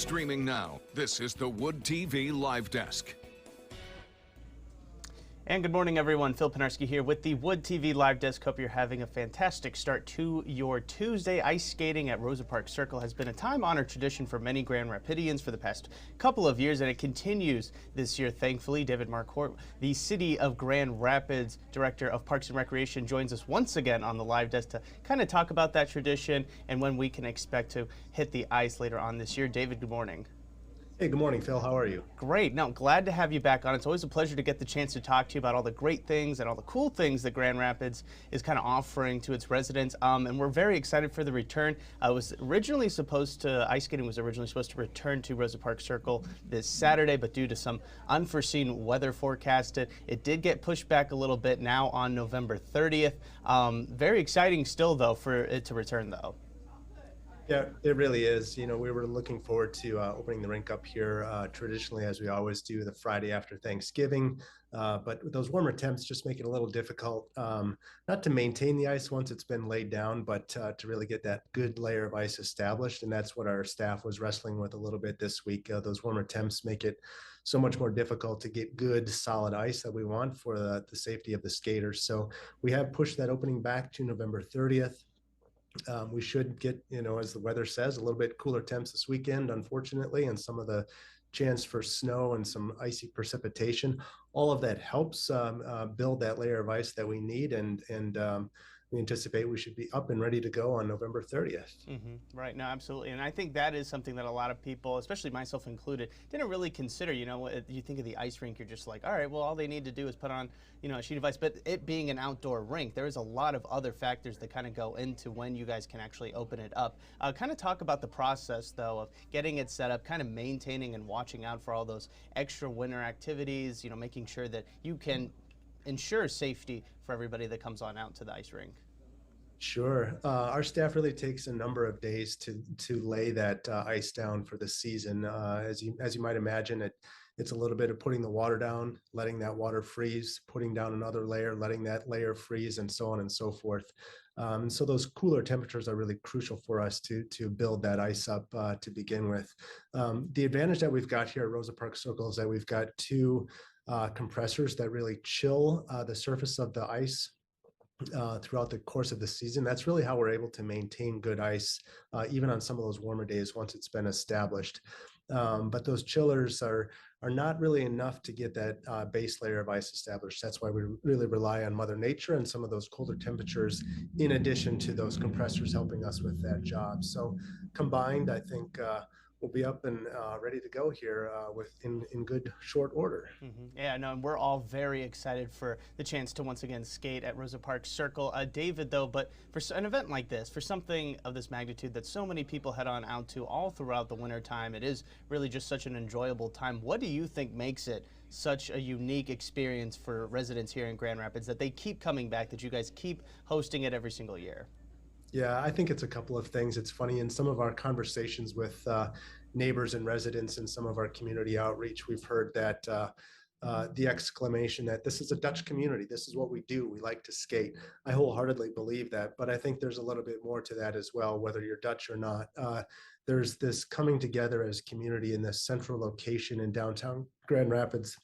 Streaming now, this is the Wood TV Live Desk. And good morning, everyone. Phil Penarski here with the Wood TV Live Desk. Hope you're having a fantastic start to your Tuesday. Ice skating at Rosa Parks Circle has been a time-honored tradition for many Grand Rapidians for the past couple of years, and it continues this year, thankfully. David Marquardt, the City of Grand Rapids Director of Parks and Recreation, joins us once again on the Live Desk to kind of talk about that tradition and when we can expect to hit the ice later on this year. David, good morning. Hey, good morning, Phil. How are you? Great. No, glad to have you back on. It's always a pleasure to get the chance to talk to you about all the great things and all the cool things that Grand Rapids is kind of offering to its residents. And we're very excited for the return. Ice skating was originally supposed to return to Rosa Parks Circle this Saturday, but due to some unforeseen weather forecast, it did get pushed back a little bit now on November 30th. Very exciting still, though, for it to return, though. Yeah, it really is. You know, we were looking forward to opening the rink up here traditionally, as we always do, the Friday after Thanksgiving. But with those warmer temps just make it a little difficult, not to maintain the ice once it's been laid down, but to really get that good layer of ice established. And that's what our staff was wrestling with a little bit this week. Those warmer temps make it so much more difficult to get good, solid ice that we want for the safety of the skaters. So we have pushed that opening back to November 30th. We should get, as the weather says, a little bit cooler temps this weekend, unfortunately, and some of the chance for snow and some icy precipitation. All of that helps build that layer of ice that we need, and we anticipate we should be up and ready to go on November 30th. Right, no, absolutely. And I think that is something that a lot of people, especially myself included, didn't really consider. You think of the ice rink, you're just like, all right, well, all they need to do is put on, a sheet of ice. But it being an outdoor rink, there is a lot of other factors that kind of go into when you guys can actually open it up. Kind of talk about the process, though, of getting it set up, kind of maintaining and watching out for all those extra winter activities, making sure that you can ensure safety for everybody that comes on out to the ice rink. Sure. Our staff really takes a number of days to lay that ice down for the season. As you might imagine, it's a little bit of putting the water down, letting that water freeze, putting down another layer, letting that layer freeze, and so on and so forth. So those cooler temperatures are really crucial for us to build that ice up to begin with. The advantage that we've got here at Rosa Parks Circle is that we've got two compressors that really chill the surface of the ice throughout the course of the season. That's really how we're able to maintain good ice, even on some of those warmer days once it's been established. But those chillers are not really enough to get that base layer of ice established. That's why we really rely on Mother Nature and some of those colder temperatures, in addition to those compressors helping us with that job. So combined, I think we'll be up and ready to go here in good short order. Yeah, no, and we're all very excited for the chance to once again skate at Rosa Parks Circle. David, though, but for an event like this, for something of this magnitude that so many people head on out to all throughout the winter time, it is really just such an enjoyable time. What do you think makes it such a unique experience for residents here in Grand Rapids that they keep coming back, that you guys keep hosting it every single year? Yeah, I think it's a couple of things. It's funny, in some of our conversations with neighbors and residents in some of our community outreach, we've heard that the exclamation that this is a Dutch community, this is what we do, we like to skate. I wholeheartedly believe that, but I think there's a little bit more to that as well, whether you're Dutch or not. There's this coming together as community in this central location in downtown Grand Rapids,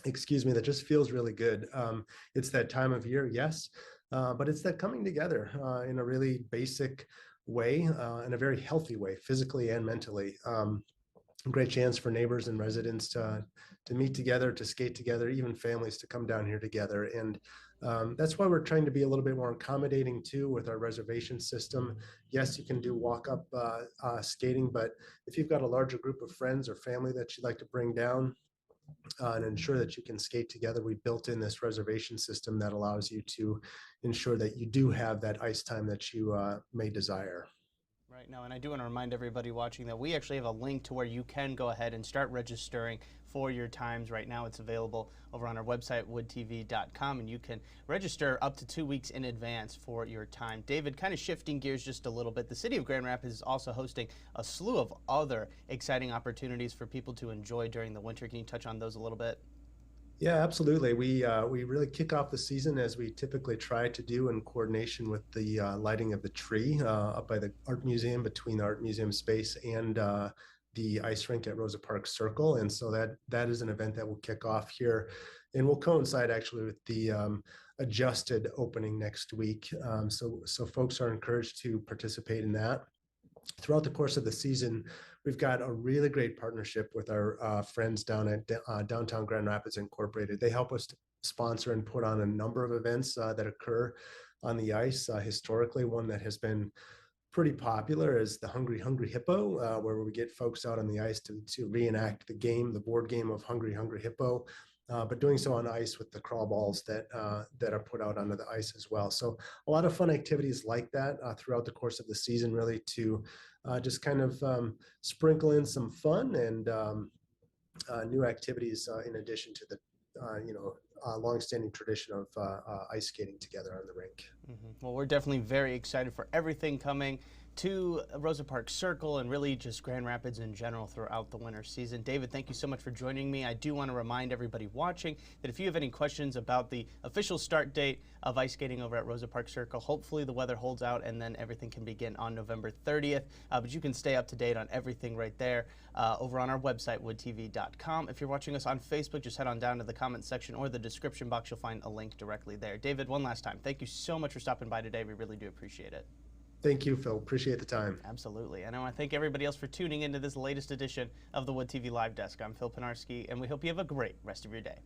that just feels really good. It's that time of year, yes, but it's that coming together in a really basic way, in a very healthy way, physically and mentally. Great chance for neighbors and residents to meet together, to skate together, even families to come down here together. And that's why we're trying to be a little bit more accommodating too with our reservation system. Yes, you can do walk-up skating, but if you've got a larger group of friends or family that you'd like to bring down, and ensure that you can skate together, we built in this reservation system that allows you to ensure that you do have that ice time that you may desire. Right now, and I do want to remind everybody watching that we actually have a link to where you can go ahead and start registering for your times. Right now it's available over on our website, woodtv.com, and you can register up to 2 weeks in advance for your time. David, kind of shifting gears just a little bit, the City of Grand Rapids is also hosting a slew of other exciting opportunities for people to enjoy during the winter. Can you touch on those a little bit? Yeah, absolutely. We really kick off the season as we typically try to do in coordination with the lighting of the tree up by the Art Museum, between the Art Museum space and the ice rink at Rosa Parks Circle. And so that is an event that will kick off here and will coincide actually with the adjusted opening next week. So folks are encouraged to participate in that. Throughout the course of the season, we've got a really great partnership with our friends down at Downtown Grand Rapids Incorporated. They help us sponsor and put on a number of events that occur on the ice. Historically, one that has been pretty popular is the Hungry Hungry Hippo, where we get folks out on the ice to reenact the board game of Hungry Hungry Hippo, but doing so on ice with the crawl balls that are put out onto the ice as well. So a lot of fun activities like that throughout the course of the season, really to just kind of sprinkle in some fun and new activities in addition to the longstanding tradition of ice skating together on the rink. Well, we're definitely very excited for everything coming to Rosa Parks Circle and really just Grand Rapids in general throughout the winter season. David, thank you so much for joining me. I do want to remind everybody watching that if you have any questions about the official start date of ice skating over at Rosa Parks Circle, hopefully the weather holds out and then everything can begin on November 30th. But you can stay up to date on everything right there over on our website, woodtv.com. If you're watching us on Facebook, just head on down to the comment section or the description box. You'll find a link directly there. David, one last time, thank you so much for stopping by today. We really do appreciate it. Thank you, Phil. Appreciate the time. Absolutely. And I want to thank everybody else for tuning into this latest edition of the Wood TV Live Desk. I'm Phil Pinarski, and we hope you have a great rest of your day.